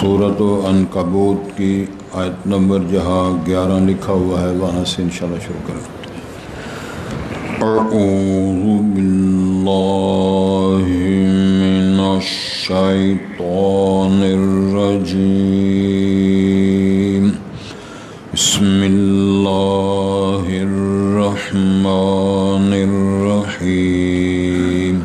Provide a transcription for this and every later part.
سورۃ عنکبوت کی آیت نمبر جہاں 11 لکھا ہوا ہے وہاں سے انشاءاللہ شروع کریں۔ اعوذ باللہ من الشیطان الرجیم، بسم اللہ الرحمن الرحیم۔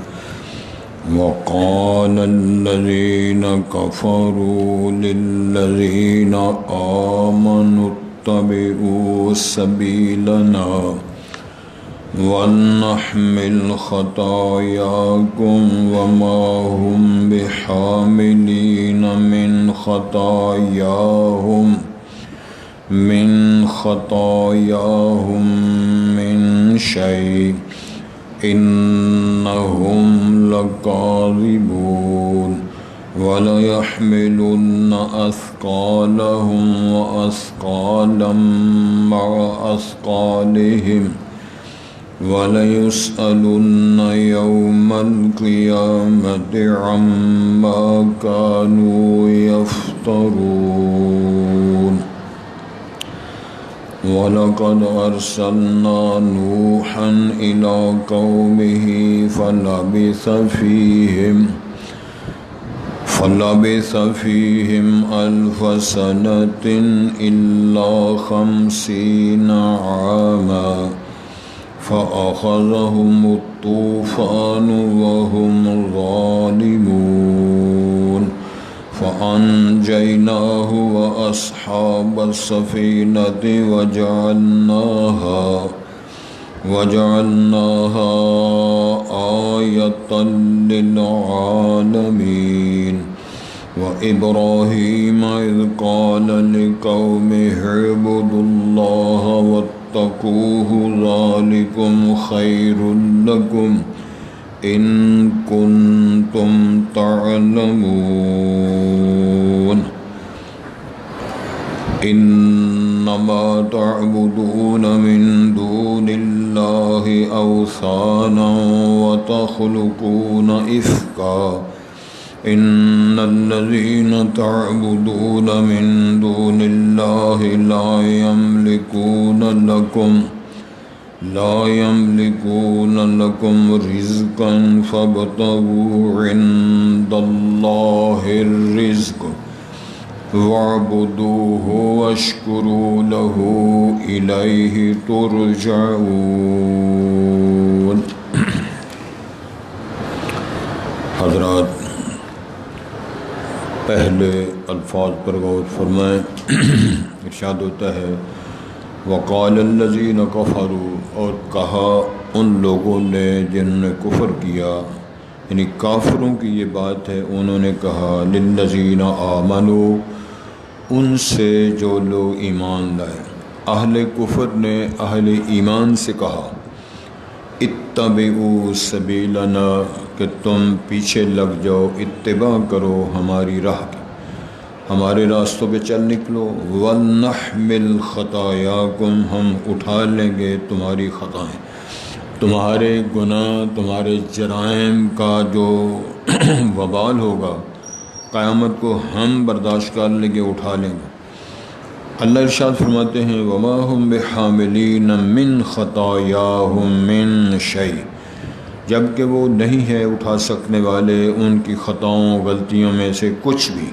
وقال الذين كفروا للذين آمنوا اتبعوا سبيلنا ولنحمل خطاياكم وما هم بحاملين من خطاياهم من شيء إنهم لكاذبون وليحملن أثقالهم وأثقالا مع أثقالهم وليسألن يوم القيامة عما كانوا يفترون۔ وَلَقَدْ أَرْسَلْنَا نُوحًا إِلَىٰ قَوْمِهِ فَلَبِثَ فِيهِمْ أَلْفَ سَنَةٍ إِلَّا 50 عَامًا فَأَخَذَهُمُ الطُّوفَانُ وَهُمْ ظَالِمُونَ فَأَنجَيْنَاهُ وَأَصْحَابَ السَّفِينَةِ وَجَعَلْنَاهَا آيَةً لِلْعَالَمِينَ۔ وَإِبْرَاهِيمَ إِذْ قَالَ لِقَوْمِهِ اعْبُدُوا اللَّهَ وَاتَّقُوهُ ذَلِكُمْ خَيْرٌ لَكُمْ إِن كُنتُمْ تَعْلَمُونَ۔ إِنَّمَا تَعْبُدُونَ مِن دُونِ اللَّهِ أَوْثَانًا وَتَخْلُقُونَ إِفْكًا إِنَّ الَّذِينَ تَعْبُدُونَ مِن دُونِ اللَّهِ لا يملكون لكم رزقا فابتغوا عند الله الرزق واعبدوه واشكروا له إليه ترجعون۔ حضرات پہلے الفاظ پر غور فرمائیں۔ ارشاد ہوتا ہے وقال الذین کفروا، اور کہا ان لوگوں نے جنہوں نے کفر کیا، یعنی کافروں کی یہ بات ہے، انہوں نے کہا للذین آمنوا، ان سے جو لوگ ایمان لائے۔ اہل کفر نے اہل ایمان سے کہا اتبعوا سبیلنا، کہ تم پیچھے لگ جاؤ، اتباع کرو ہماری راہ کی، ہمارے راستوں پہ چل نکلو۔ وَلْنَحْمِلْ خَطَايَاكُمْ، ہم اٹھا لیں گے تمہاری خطائیں، تمہارے گناہ، تمہارے جرائم کا جو وبال ہوگا قیامت کو ہم برداشت کر لیں گے، اٹھا لیں گے۔ اللہ ارشاد فرماتے ہیں وَمَا هُمْ بِحَامِلِينَ مِنْ خَطَايَاهُمْ مِنْ شَيْءٍ، جبکہ وہ نہیں ہے اٹھا سکنے والے ان کی خطاؤں غلطیوں میں سے کچھ بھی۔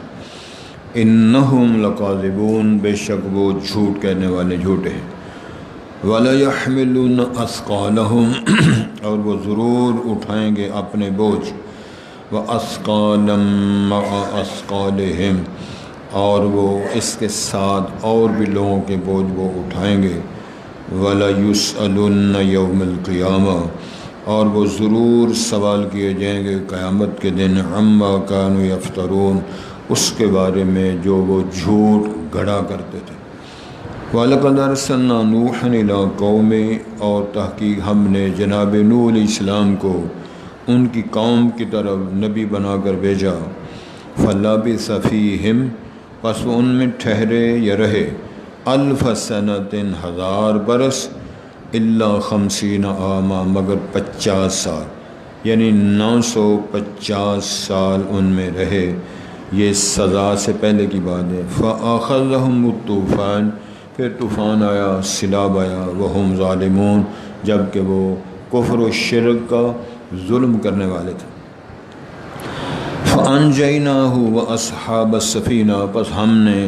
انہم لکاذبون، بے شک وہ جھوٹ کہنے والے جھوٹے ہیں۔ وَلَيَحْمِلُنَّ أَثْقَالَهُمْ، اور وہ ضرور اٹھائیں گے اپنے بوجھ، وَأَثْقَالًا مَعَ أَثْقَالِهِمْ، اور وہ اس کے ساتھ اور بھی لوگوں کے بوجھ وہ اٹھائیں گے۔ وَلَيُسْأَلُنَّ يَوْمَ الْقِيَامَةِ، اور وہ ضرور سوال کیے جائیں گے قیامت کے دن عَمَّا كَانُوا يَفْتَرُونَ، اس کے بارے میں جو وہ جھوٹ گڑا کرتے تھے۔ وَلَقَدْ أَرْسَلْنَا نُوحًا إِلَىٰ قَوْمِهِ، اور تحقیق ہم نے جناب نوح علیہ السلام کو ان کی قوم کی طرف نبی بنا کر بھیجا۔ فَلَبِثَ فِيهِمْ، پس وہ ان میں ٹھہرے یا رہے، 1000 سنۃ، 1000 برس، الا 50 عاما، مگر 50 سال، یعنی 950 سال ان میں رہے۔ یہ سزا سے پہلے کی بات ہے۔ فَأَخَذَهُمُ الطوفان، پھر طوفان آیا، سیلاب آیا، وَهُمْ ظَالِمُونَ، جب کہ وہ کفر و شرک کا ظلم کرنے والے تھے۔ فَأَنْجَيْنَاهُ وَأَصْحَابَ السَّفِينَةِ، پس ہم نے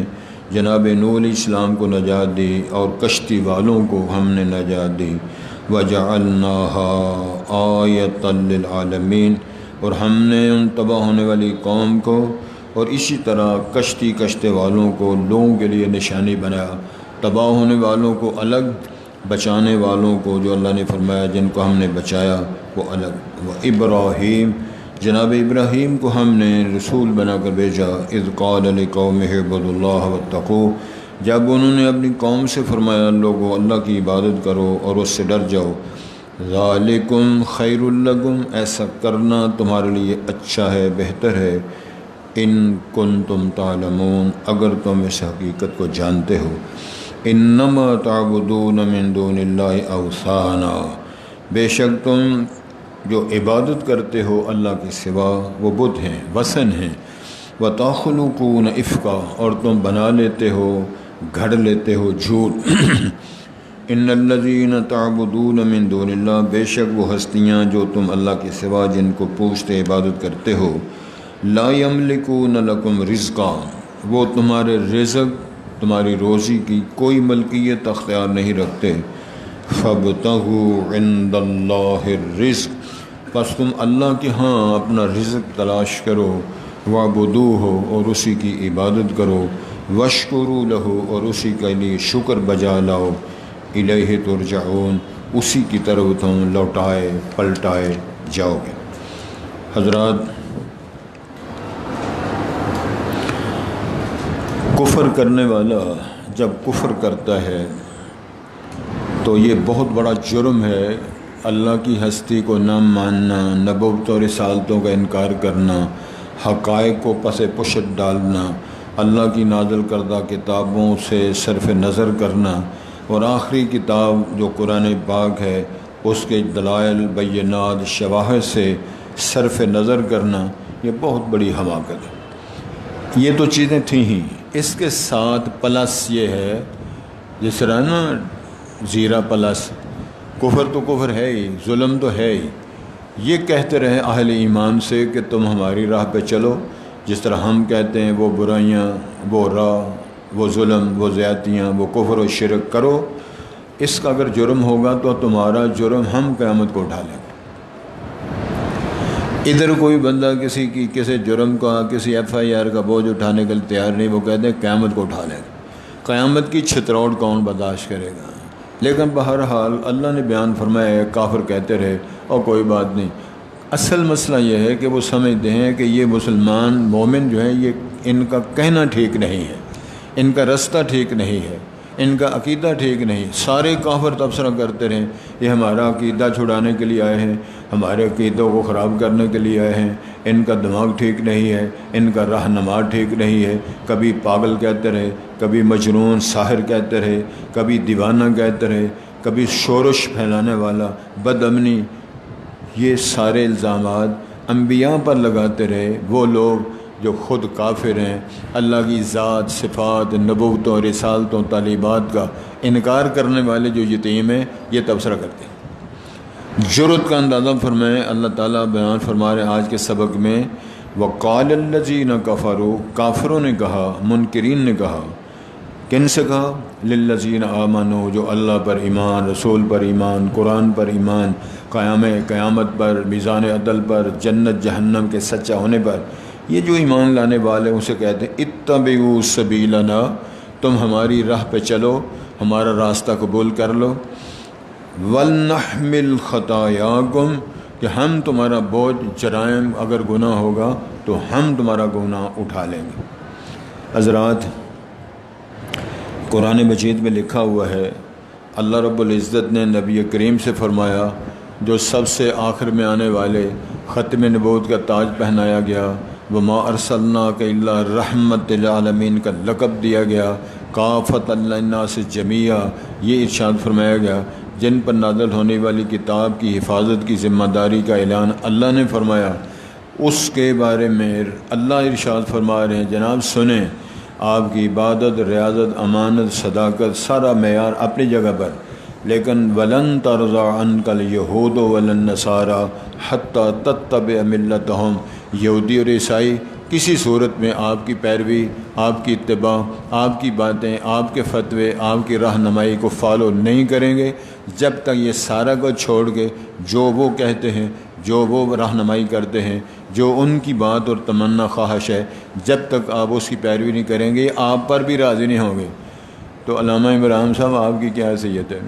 جناب نوح علیہ السلام کو نجات دی اور کشتی والوں کو ہم نے نجات دی۔ وَجَعَلْنَاهَا آیَةً لِلْعَالَمِينَ، اور ہم نے ان تباہ ہونے والی قوم کو اور اسی طرح کشتے والوں کو لوگوں کے لیے نشانی بنایا۔ تباہ ہونے والوں کو الگ، بچانے والوں کو جو اللہ نے فرمایا جن کو ہم نے بچایا وہ الگ۔ وَإِبْرَاهِيمَ، جناب ابراہیم کو ہم نے رسول بنا کر بھیجا۔ اذ قال لقومہ اعبدوا اللہ واتقوہ، جب انہوں نے اپنی قوم سے فرمایا لوگو اللہ کی عبادت کرو اور اس سے ڈر جاؤ۔ ذالکم خیر لکم، ایسا کرنا تمہارے لیے اچھا ہے، بہتر ہے۔ ان کنتم تعلمون، اگر تم اس حقیقت کو جانتے ہو۔ انما تعبدون من دون اللہ اوثانا، بے شک تم جو عبادت کرتے ہو اللہ کے سوا وہ بت ہیں، وثن ہیں۔ وَتَخْلُقُونَ إِفْكًا، اور تم بنا لیتے ہو، گھڑ لیتے ہو جھوٹ۔ ان الذین تعبدون من دون اللہ، بے شک وہ ہستیاں جو تم اللہ کے سوا جن کو پوجتے عبادت کرتے ہو۔ لا یملکون لکم رزقا، وہ تمہارے رزق، تمہاری روزی کی کوئی ملکیت اختیار نہیں رکھتے۔ فابتغوا عند اللہ الرزق، پس تم اللہ کے ہاں اپنا رزق تلاش کرو۔ وعبدوہ، اور اسی کی عبادت کرو۔ واشکروا لہ، اور اسی کے لیے شکر بجا لاؤ۔ الیہ ترجعون، اسی کی طرف تم لوٹائے پلٹائے جاؤ گے۔ حضرات، کفر کرنے والا جب کفر کرتا ہے تو یہ بہت بڑا جرم ہے۔ اللہ کی ہستی کو نہ ماننا، نبوت و رسالتوں کا انکار کرنا، حقائق کو پس پشت ڈالنا، اللہ کی نازل کردہ کتابوں سے صرف نظر کرنا، اور آخری کتاب جو قرآن پاک ہے اس کے دلائل، بینات، شواہد سے صرف نظر کرنا، یہ بہت بڑی حماقت ہے۔ یہ تو چیزیں تھیں ہی، اس کے ساتھ پلس یہ ہے، جس طرح نا زیرہ پلس، کفر تو کفر ہے ہی، ظلم تو ہے ہی۔ یہ کہتے رہے اہل ایمان سے کہ تم ہماری راہ پہ چلو، جس طرح ہم کہتے ہیں وہ برائیاں، وہ راہ، وہ ظلم، وہ زیادتیاں، وہ کفر و شرک کرو۔ اس کا اگر جرم ہوگا تو تمہارا جرم ہم قیامت کو اٹھا لیں گے۔ ادھر کوئی بندہ کسی جرم کا، کسی ایف آئی آر کا بوجھ اٹھانے کے لیے تیار نہیں، وہ کہتے ہیں قیامت کو اٹھا لیں گے۔ قیامت کی چھتروڑ کون برداشت کرے گا؟ لیکن بہرحال اللہ نے بیان فرمایا ہے، کافر کہتے رہے اور کوئی بات نہیں۔ اصل مسئلہ یہ ہے کہ وہ سمجھتے ہیں کہ یہ مسلمان مومن جو ہیں، یہ ان کا کہنا ٹھیک نہیں ہے، ان کا رستہ ٹھیک نہیں ہے، ان کا عقیدہ ٹھیک نہیں۔ سارے کافر تبصرہ کرتے رہیں یہ ہمارا عقیدہ چھڑانے کے لیے آئے ہیں، ہمارے عقیدوں کو خراب کرنے کے لیے آئے ہیں، ان کا دماغ ٹھیک نہیں ہے، ان کا رہنما ٹھیک نہیں ہے۔ کبھی پاگل کہتے رہے، کبھی مجنون ساحر کہتے رہے، کبھی دیوانہ کہتے رہے، کبھی شورش پھیلانے والا، بد امنی۔ یہ سارے الزامات انبیاء پر لگاتے رہے وہ لوگ جو خود کافر ہیں، اللہ کی ذات، صفات، نبوتوں، رسالتوں، تعلیمات کا انکار کرنے والے جو یتیم ہیں، یہ تبصرہ کرتے ہیں۔ جرت کا اندازہ فرمائیں، اللہ تعالیٰ بیان فرما رہے ہیں آج کے سبق میں، وَقَالَ الَّذِينَ كَفَرُوا، کافروں نے کہا، منکرین نے کہا، کن سے کہا؟ لِلَّذِينَ آمَنُوا، جو اللہ پر ایمان، رسول پر ایمان، قرآن پر ایمان، قیامت پر، میزان عدل پر، جنت جہنم کے سچا ہونے پر، یہ جو ایمان لانے والے اسے کہتے ہیں اتبعوا سبیلنا، تم ہماری راہ پہ چلو، ہمارا راستہ قبول کر لو، وَلْنَحْمِلْ خَطَايَاكُمْ، کہ ہم تمہارا بوجھ، جرائم اگر گناہ ہوگا تو ہم تمہارا گناہ اٹھا لیں گے۔ حضرات، قرآن مجید میں لکھا ہوا ہے، اللہ رب العزت نے نبی کریم سے فرمایا، جو سب سے آخر میں آنے والے ختم نبوت کا تاج پہنایا گیا، وَمَا أَرْسَلْنَاكَ إِلَّا رَحْمَةً لِلْعَالَمِينَ کا لقب دیا گیا، کافۃ للناس جمیعا، یہ ارشاد فرمایا گیا، جن پر نازل ہونے والی کتاب کی حفاظت کی ذمہ داری کا اعلان اللہ نے فرمایا، اس کے بارے میں اللہ ارشاد فرما رہے ہیں جناب سنیں، آپ کی عبادت، ریاضت، امانت، صداقت سارا معیار اپنی جگہ پر، لیکن ولن ترضى عنك اليهود ولا النصارى حتى تتبع ملتهم، یہودی اور عیسائی کسی صورت میں آپ کی پیروی، آپ کی اتباع، آپ کی باتیں، آپ کے فتوے، آپ کی رہنمائی کو فالو نہیں کریں گے جب تک یہ سارا کو چھوڑ کے جو وہ کہتے ہیں، جو وہ رہنمائی کرتے ہیں، جو ان کی بات اور تمنا خواہش ہے، جب تک آپ اس کی پیروی نہیں کریں گے آپ پر بھی راضی نہیں ہوں گے۔ تو علامہ ابراہیم صاحب آپ کی کیا حیثیت ہے؟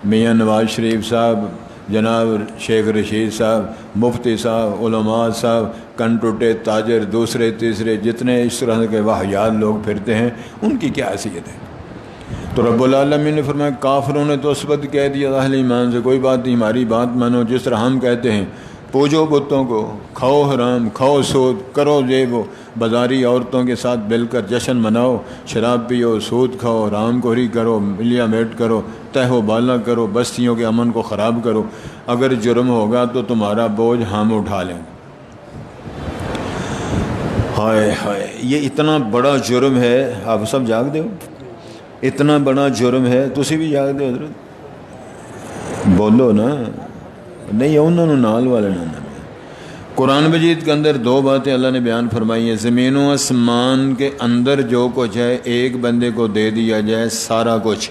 میاں نواز شریف صاحب، جناب شیخ رشید صاحب، مفتی صاحب، علماء صاحب، کنٹوٹے تاجر، دوسرے تیسرے جتنے اس طرح کے واہیات لوگ پھرتے ہیں، ان کی کیا حیثیت ہے؟ تو رب العالمین نے فرمایا کافروں نے تو اسبت کہہ دیا اہل ایمان سے، کوئی بات نہیں، ہماری بات مانو، جس طرح ہم کہتے ہیں پوجو بتوں کو، کھاؤ حرام، کھاؤ سود، کرو یہ وہ، بازاری عورتوں کے ساتھ مل کر جشن مناؤ، شراب پیو، سود کھاؤ، حرام خوری کرو، ملیا میٹ کرو، تہ و بالا کرو، بستیوں کے امن کو خراب کرو، اگر جرم ہوگا تو تمہارا بوجھ ہم اٹھا لیں گے۔ ہائے ہائے، یہ اتنا بڑا جرم ہے، آپ سب جاگ دے ہو، اتنا بڑا جرم ہے، تسی بھی جاگ دے حضرت، بولو نا، نہیں انہوں نے نال والے نہ۔ قرآن مجید کے اندر دو باتیں اللہ نے بیان فرمائی ہیں، زمین و آسمان کے اندر جو کچھ ہے ایک بندے کو دے دیا جائے سارا کچھ،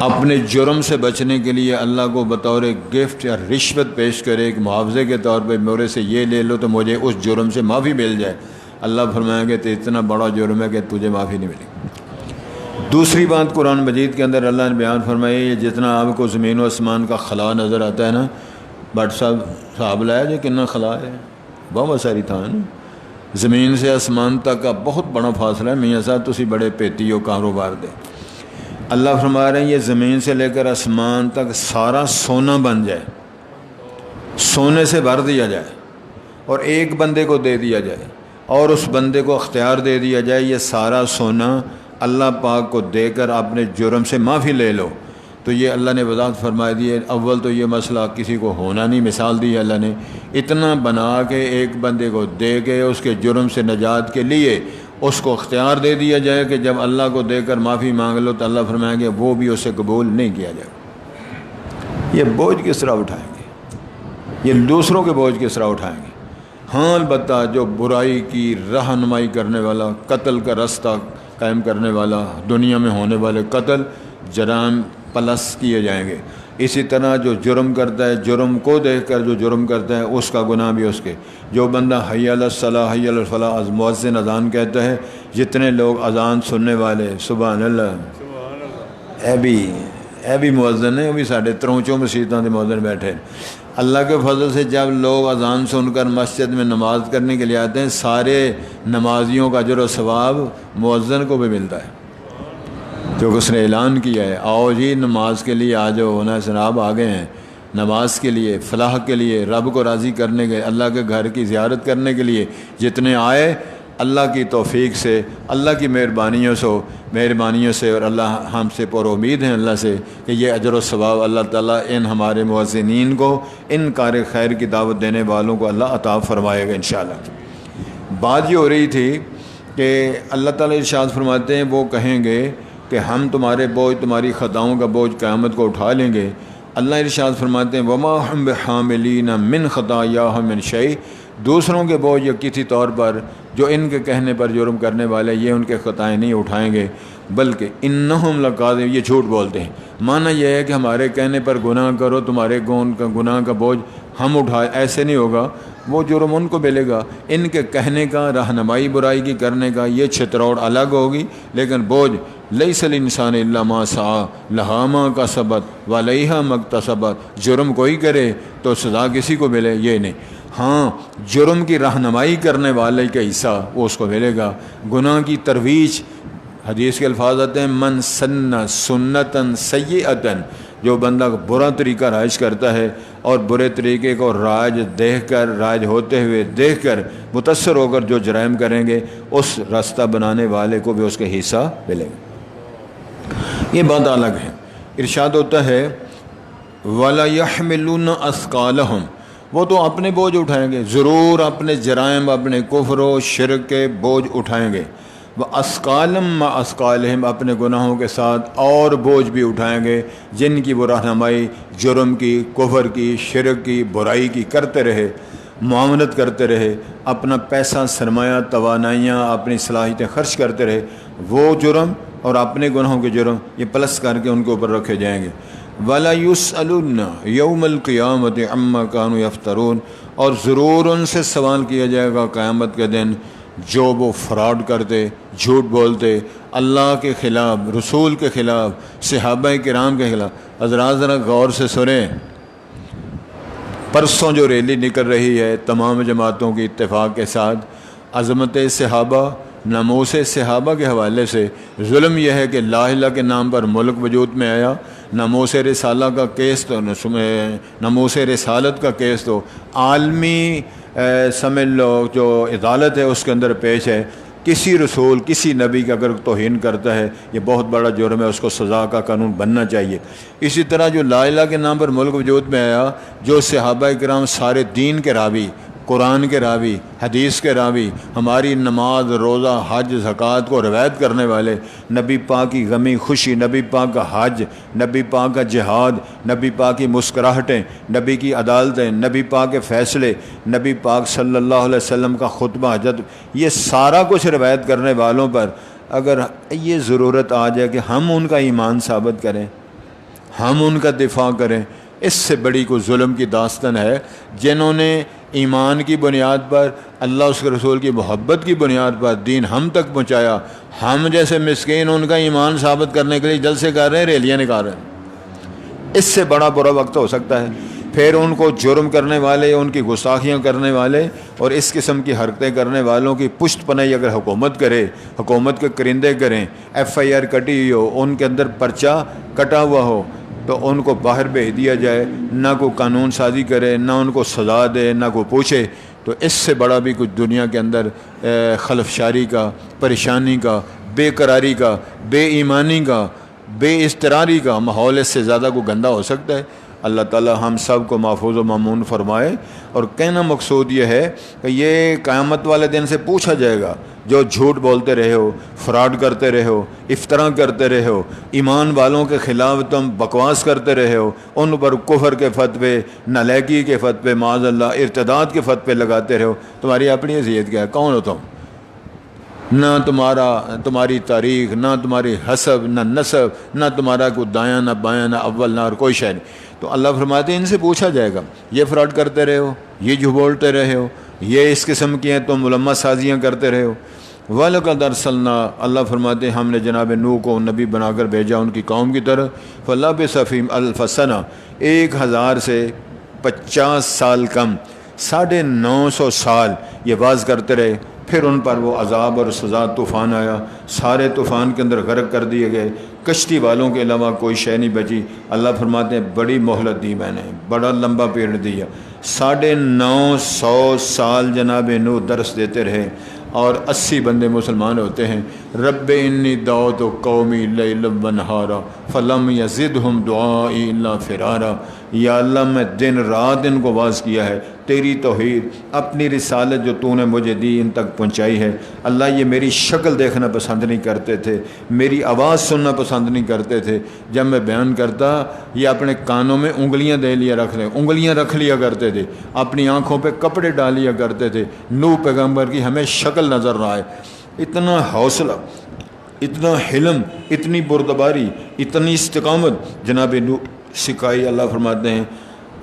اپنے جرم سے بچنے کے لیے اللہ کو بطور گفٹ یا رشوت پیش کرے، ایک معاوضے کے طور پہ میرے سے یہ لے لو تو مجھے اس جرم سے معافی مل جائے، اللہ فرمائیں گے تو اتنا بڑا جرم ہے کہ تجھے معافی نہیں ملے گی۔ دوسری بات قرآن مجید کے اندر اللہ نے بیان فرمائی، یہ جتنا آپ کو زمین و آسمان کا خلا نظر آتا ہے نا، بٹ صاحب لایا جو کتنا خلا ہے، بہت ساری تھا نا، زمین سے آسمان تک کا بہت بڑا فاصلہ ہے، میاں صاحب تسی بڑے پیتی ہو کاروبار دے۔ اللہ فرما رہے ہیں یہ زمین سے لے کر آسمان تک سارا سونا بن جائے، سونے سے بھر دیا جائے اور ایک بندے کو دے دیا جائے اور اس بندے کو اختیار دے دیا جائے یہ سارا سونا اللہ پاک کو دے کر اپنے جرم سے معافی لے لو، تو یہ اللہ نے وضاحت فرما دی ہے۔ اول تو یہ مسئلہ کسی کو ہونا نہیں، مثال دی ہے اللہ نے، اتنا بنا کے ایک بندے کو دے کے اس کے جرم سے نجات کے لیے اس کو اختیار دے دیا جائے کہ جب اللہ کو دے کر معافی مانگ لو تو اللہ فرمائیں گے وہ بھی اسے قبول نہیں کیا جائے گا۔ یہ بوجھ کس طرح اٹھائیں گے؟ یہ دوسروں کے بوجھ کس طرح اٹھائیں گے؟ ہاں البتہ جو برائی کی رہنمائی کرنے والا، قتل کا رستہ قائم کرنے والا، دنیا میں ہونے والے قتل جرائم پلس کیے جائیں گے۔ اسی طرح جو جرم کرتا ہے، جرم کو دیکھ کر جو جرم کرتا ہے اس کا گناہ بھی اس کے، جو بندہ حی علی الصلاۃ حی علی الفلاح مؤذن اذان کہتا ہے، جتنے لوگ اذان سننے والے سبحان اللہ، اے بھی مؤذن ہے، وہ بھی ساڑھے ترونچوں مسیطوں کے مؤذن بیٹھے، اللہ کے فضل سے جب لوگ اذان سن کر مسجد میں نماز کرنے کے لیے آتے ہیں سارے نمازیوں کا اجر و ثواب مؤذن کو بھی ملتا ہے، کیونکہ اس نے اعلان کیا ہے آؤ جی نماز کے لیے آ جاؤ، ہونا جناب آ گئے ہیں نماز کے لیے، فلاح کے لیے، رب کو راضی کرنے کے، اللہ کے گھر کی زیارت کرنے کے لیے جتنے آئے، اللہ کی توفیق سے، اللہ کی مہربانیوں سے اور اللہ ہم سے پر امید ہیں اللہ سے کہ یہ اجر و ثواب اللہ تعالیٰ ان ہمارے مؤذنین کو، ان کار خیر کی دعوت دینے والوں کو اللہ عطا فرمائے گا انشاءاللہ۔ بات یہ ہو رہی تھی کہ اللہ تعالیٰ ارشاد فرماتے ہیں وہ کہیں گے کہ ہم تمہارے بوجھ، تمہاری خطاؤں کا بوجھ قیامت کو اٹھا لیں گے۔ اللہ ارشاد فرماتے ہیں وما ہم بحاملین من خطایاہم من شیء، دوسروں کے بوجھ یا کسی طور پر جو ان کے کہنے پر جرم کرنے والے یہ ان کے خطائیں نہیں اٹھائیں گے، بلکہ انہم لکاذبون، یہ جھوٹ بولتے ہیں۔ معنی یہ ہے کہ ہمارے کہنے پر گناہ کرو، تمہارے گناہ کا بوجھ ہم اٹھائے، ایسے نہیں ہوگا، وہ جرم ان کو ملے گا، ان کے کہنے کا، رہنمائی برائی کی کرنے کا یہ چھتروڑ الگ ہوگی، لیکن بوجھ لیس الانسان الا ما سعی لہا ما کسبت وعلیہا ما اکتسبت، جرم کوئی کرے تو سزا کسی کو ملے یہ نہیں، ہاں جرم کی رہنمائی کرنے والے کا حصہ وہ اس کو ملے گا، گناہ کی ترویج، حدیث کے الفاظ آتے ہیں من سن سنتاً سیئتاً، جو بندہ برا طریقہ رائج کرتا ہے اور برے طریقے کو رائج دیکھ کر، رائج ہوتے ہوئے دیکھ کر متاثر ہو کر جو جرائم کریں گے اس راستہ بنانے والے کو بھی اس کا حصہ ملے گا۔ یہ بات الگ ہے۔ ارشاد ہوتا ہے وَلَا يَحْمِلُونَ أَثْقَالَهُمْ، وہ تو اپنے بوجھ اٹھائیں گے، ضرور اپنے جرائم، اپنے کفر و شرک کے بوجھ اٹھائیں گے، وہ اسقالم ما اسقالہم، اپنے گناہوں کے ساتھ اور بوجھ بھی اٹھائیں گے جن کی وہ رہنمائی جرم کی، کفر کی، شرک کی، برائی کی کرتے رہے، معاونت کرتے رہے، اپنا پیسہ، سرمایہ، توانائیاں، اپنی صلاحیتیں خرچ کرتے رہے، وہ جرم اور اپنے گناہوں کے جرم یہ پلس کر کے ان کے اوپر رکھے جائیں گے۔ وَلَا يُسْأَلُنَّ يَوْمَ الْقِيَامَةِ عَمَّا كَانُوا يَفْتَرُونَ، اور ضرور ان سے سوال کیا جائے گا قیامت کے دن جو وہ فراڈ کرتے، جھوٹ بولتے، اللہ کے خلاف، رسول کے خلاف، صحابہ کرام کے خلاف۔ حضرات ذرا غور سے سنیں، پرسوں جو ریلی نکل رہی ہے تمام جماعتوں کی اتفاق کے ساتھ، عظمت صحابہ، ناموس صحابہ کے حوالے سے ظلم یہ ہے کہ لا الہ کے نام پر ملک وجود میں آیا، ناموس رسالہ کا کیس تو ناموس رسالت کا تو عالمی سمجھ لو جو عدالت ہے اس کے اندر پیش ہے۔ کسی رسول، کسی نبی کا اگر توہین کرتا ہے یہ بہت بڑا جرم ہے، اس کو سزا کا قانون بننا چاہیے۔ اسی طرح جو لا الہ کے نام پر ملک وجود میں آیا، جو صحابہ کرام سارے دین کے راوی، قرآن کے راوی، حدیث کے راوی، ہماری نماز، روزہ، حج، زکوٰۃ کو روایت کرنے والے، نبی پاک کی غمی خوشی، نبی پاک کا حج، نبی پاک کا جہاد، نبی پاک کی مسکراہٹیں، نبی کی عدالتیں، نبی پاک کے فیصلے، نبی پاک صلی اللہ علیہ وسلم کا خطبہ حجت، یہ سارا کچھ روایت کرنے والوں پر اگر یہ ضرورت آ جائے کہ ہم ان کا ایمان ثابت کریں، ہم ان کا دفاع کریں، اس سے بڑی کوئی ظلم کی داستان ہے۔ جنہوں نے ایمان کی بنیاد پر، اللہ اس کے رسول کی محبت کی بنیاد پر دین ہم تک پہنچایا، ہم جیسے مسکین ان کا ایمان ثابت کرنے کے لیے جلسے کر رہے ہیں، ریلیاں نکال رہے ہیں۔ اس سے بڑا برا وقت ہو سکتا ہے؟ پھر ان کو جرم کرنے والے، ان کی گستاخیاں کرنے والے اور اس قسم کی حرکتیں کرنے والوں کی پشت پناہی اگر حکومت کرے، حکومت کے کرندے کریں، ایف آئی آر کٹی ہوئی ہو، ان کے اندر پرچہ کٹا ہوا ہو، تو ان کو باہر بھیج دیا جائے، نہ کوئی قانون سازی کرے، نہ ان کو سزا دے، نہ کوئی پوچھے، تو اس سے بڑا بھی کچھ دنیا کے اندر خلفشاری کا، پریشانی کا، بے قراری کا، بے ایمانی کا، بے اضطراری کا ماحول اس سے زیادہ کوئی گندہ ہو سکتا ہے؟ اللہ تعالی ہم سب کو محفوظ و مامون فرمائے۔ اور کہنا مقصود یہ ہے کہ یہ قیامت والے دن سے پوچھا جائے گا، جو جھوٹ بولتے رہے ہو، فراڈ کرتے رہے ہو، افطرا کرتے رہے ہو، ایمان والوں کے خلاف تم بکواس کرتے رہے ہو، ان پر کفر کے فتوے، نالیکی کے فتوے، معاذ اللہ ارتداد کے فتوے لگاتے رہے ہو، تمہاری اپنی حیثیت کیا ہے؟ کون ہو تم؟ نہ تمہاری تاریخ، نہ تمہاری حسب، نہ نسب، نہ تمہارا کوئی دایاں، نہ بایاں، نہ اول، نہ اور کوئی شے نہیں۔ تو اللہ فرماتے ہیں ان سے پوچھا جائے گا، یہ فراڈ کرتے رہے ہو، یہ جھوٹ بولتے رہے ہو، یہ اس قسم کی ہیں، تم ملمہ سازیاں کرتے رہے ہو۔ وَلَقَدْ أَرْسَلْنَا، اللہ فرماتے ہیں ہم نے جناب نوح کو نبی بنا کر بھیجا ان کی قوم کی طرف، فَلَبِثَ فِيهِمْ أَلْفَ سَنَةٍ، 1000 سے 50 سال کم، 950 سال یہ واز کرتے رہے، پھر ان پر وہ عذاب اور سزا طوفان آیا، سارے طوفان کے اندر غرق کر دیے گئے، کشتی والوں کے علاوہ کوئی شے نہیں بچی۔ اللہ فرماتے ہیں بڑی مہلت دی میں نے، بڑا لمبا پیریڈ دیا، 950 سال جناب نوح درس دیتے رہے اور 80 بندے مسلمان ہوتے ہیں۔ رب انی دعوت قومی لیلا ونہارا فلم یزدہم دعائی الا فرارا، یا اللہ میں دن رات ان کو واز کیا ہے، تیری توحید، اپنی رسالت جو تو نے مجھے دی ان تک پہنچائی ہے۔ اللہ یہ میری شکل دیکھنا پسند نہیں کرتے تھے، میری آواز سننا پسند نہیں کرتے تھے، جب میں بیان کرتا یہ اپنے کانوں میں انگلیاں انگلیاں رکھ لیا کرتے تھے، اپنی آنکھوں پہ کپڑے ڈال لیا کرتے تھے۔ نوح پیغمبر کی ہمیں شکل نظر نہ آئے، اتنا حوصلہ، اتنا حلم، اتنی بردباری، اتنی استقامت جناب نوح سکھائی۔ اللہ فرماتے ہیں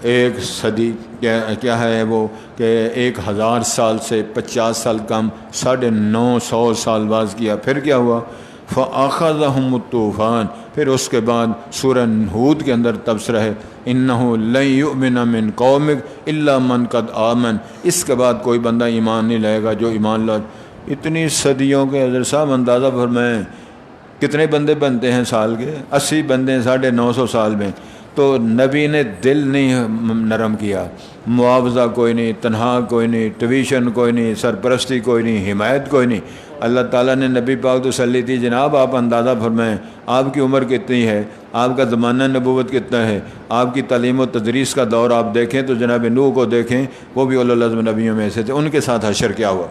1 صدی کیا ہے وہ کہ 1000 سال سے 50 سال کم، 950 سال باز کیا۔ پھر کیا ہوا؟ فَأَخَذَهُمُ الطُّوفَانُ، پھر اس کے بعد سورہ ہود کے اندر تبصرہ ہے إِنَّهُ لَن يُؤْمِنَ مِن قَوْمِكَ إِلَّا مَن قَدْ آمَنَ، اس کے بعد کوئی بندہ ایمان نہیں لائے گا جو ایمان لائے۔ اتنی صدیوں کے حضرت صاحب اندازہ فرمائیں کتنے بندے بنتے ہیں سال کے؟ 80 بندے ہیں 950 سال میں، تو نبی نے دل نہیں نرم کیا، معاوضہ کوئی نہیں، تنہا کوئی نہیں، ٹیویشن کوئی نہیں، سرپرستی کوئی نہیں، حمایت کوئی نہیں۔ اللہ تعالیٰ نے نبی پاک تو صلی تھی، جناب آپ اندازہ فرمائیں آپ کی عمر کتنی ہے، آپ کا زمانہ نبوت کتنا ہے، آپ کی تعلیم و تدریس کا دور آپ دیکھیں تو جناب نوح کو دیکھیں، وہ بھی اولو العزم نبیوں میں سے تھے، ان کے ساتھ حشر کیا ہوا۔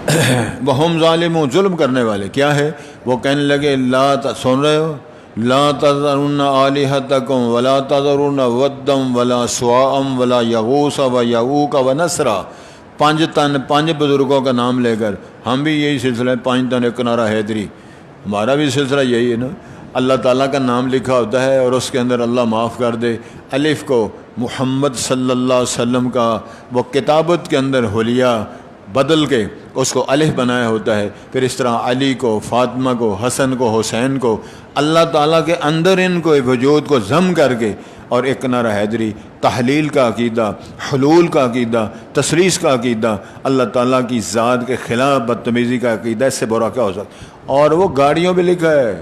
وَهُمْ ظالمون، ظلم کرنے والے کیا ہے، وہ کہنے لگے سن رہے ہو، لا تذرن آلہتکم ولا تذرن ودم ولا سواعم ولا یغوث ویعوق ونسرا، پانچ بزرگوں کا نام لے کر، ہم بھی یہی سلسلہ ہے، 5 تن ایک نعرہ حیدری، ہمارا بھی سلسلہ یہی ہے نا، اللہ تعالیٰ کا نام لکھا ہوتا ہے اور اس کے اندر اللہ معاف کر دے، الف کو محمد صلی اللہ علیہ وسلم کا وہ کتابت کے اندر حلیہ بدل کے اس کو الف بنایا ہوتا ہے، پھر اس طرح علی کو، فاطمہ کو، حسن کو، حسین کو، اللہ تعالیٰ کے اندر ان کو وجود کو ضم کر کے، اور ایک نعرہ حیدری، تحلیل کا عقیدہ، حلول کا عقیدہ، تثلیث کا عقیدہ، اللہ تعالیٰ کی ذات کے خلاف بدتمیزی کا عقیدہ، اس سے برا کیا ہو سکتا۔ اور وہ گاڑیوں پہ لکھا ہے،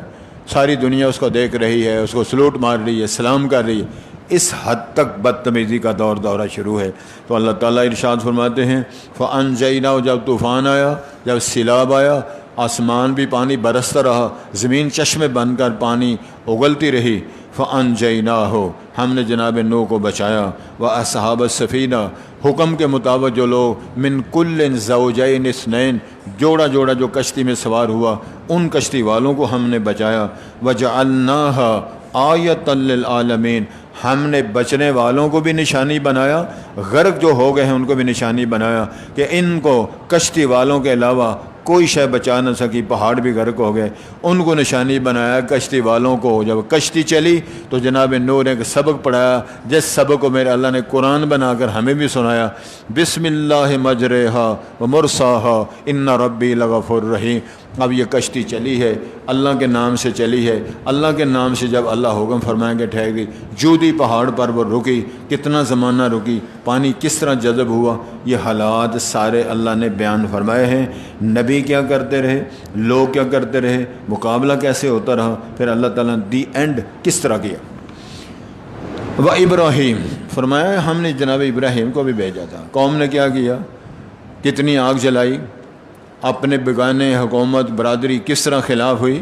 ساری دنیا اس کو دیکھ رہی ہے، اس کو سلوٹ مار رہی ہے، سلام کر رہی ہے، اس حد تک بدتمیزی کا دورہ شروع ہے۔ تو اللہ تعالیٰ ارشاد فرماتے ہیں فَأَنجَيْنَاهُ، جب طوفان آیا، جب سیلاب آیا، آسمان بھی پانی برستا رہا، زمین چشمے بن کر پانی اگلتی رہی، فَأَنجَيْنَاهُ، ہم نے جناب نوح کو بچایا، وَأَصْحَابَ السَّفِینَہ، حکم کے مطابق جو لوگ من کل زوجین اثنین، جوڑا جوڑا جو کشتی میں سوار ہوا، ان کشتی والوں کو ہم نے بچایا، وَجَعَلْنَاهَا آیَةً لِلْعَالَمِینَ، ہم نے بچنے والوں کو بھی نشانی بنایا، غرق جو ہو گئے ہیں ان کو بھی نشانی بنایا، کہ ان کو کشتی والوں کے علاوہ کوئی شے بچا نہ سکی، پہاڑ بھی غرق ہو گئے، ان کو نشانی بنایا کشتی والوں کو۔ جب کشتی چلی تو جناب نوح نے ایک سبق پڑھایا، جس سبق کو میرے اللہ نے قرآن بنا کر ہمیں بھی سنایا، بسم اللہ مجریہا ومرساہا ان ربی لغفور رحیم۔ اب یہ کشتی چلی ہے، اللہ کے نام سے چلی ہے، اللہ کے نام سے جب اللہ حکم فرمائیں گے ٹھہر گئی، جودی پہاڑ پر وہ رکی، کتنا زمانہ رکی، پانی کس طرح جذب ہوا، یہ حالات سارے اللہ نے بیان فرمائے ہیں۔ نبی کیا کرتے رہے، لوگ کیا کرتے رہے، مقابلہ کیسے ہوتا رہا، پھر اللہ تعالیٰ نے دی اینڈ کس طرح کیا۔ وَإِبْرَاهِيمَ، فرمایا ہم نے جناب ابراہیم کو بھی بھیجا تھا، قوم نے کیا کیا، کتنی آگ جلائی، اپنے بیگانے حکومت برادری کس طرح خلاف ہوئی،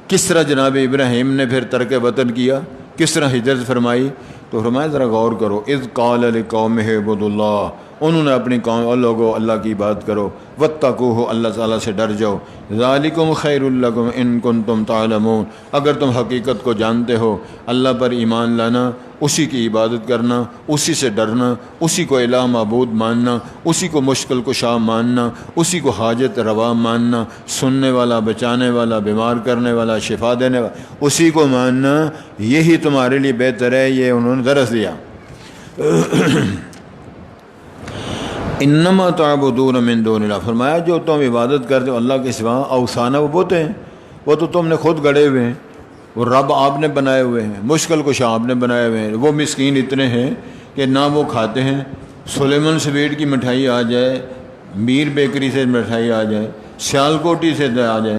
کس طرح جناب ابراہیم نے پھر ترک وطن کیا، کس طرح ہجرت فرمائی۔ تو فرمایا ذرا غور کرو، اذ قال لقومہ اعبدوا اللہ، انہوں نے اپنی قوم اور لوگوں اللہ کی عبادت کرو، واتقوہ، اللہ تعالیٰ سے ڈر جاؤ، ذالکم خیر لکم ان کنتم تعلمون، اگر تم حقیقت کو جانتے ہو، اللہ پر ایمان لانا، اسی کی عبادت کرنا، اسی سے ڈرنا، اسی کو الہ معبود ماننا، اسی کو مشکل کشا ماننا، اسی کو حاجت روا ماننا، سننے والا، بچانے والا، بیمار کرنے والا، شفا دینے والا، اسی کو ماننا، یہی تمہارے لیے بہتر ہے، یہ انہوں نے درس دیا۔ انما تعبدون من دون اللہ، فرمایا جو تم عبادت کرتے ہو اللہ کے سوا، اوثان وہ بت ہیں، وہ تو تم نے خود گڑے ہوئے ہیں، وہ رب آپ نے بنائے ہوئے ہیں، مشکل کشا آپ نے بنائے ہوئے ہیں، وہ مسکین اتنے ہیں کہ نہ وہ کھاتے ہیں، سلیمان سویٹ کی مٹھائی آ جائے، میر بیکری سے مٹھائی آ جائے، سیال کوٹی سے آ جائے،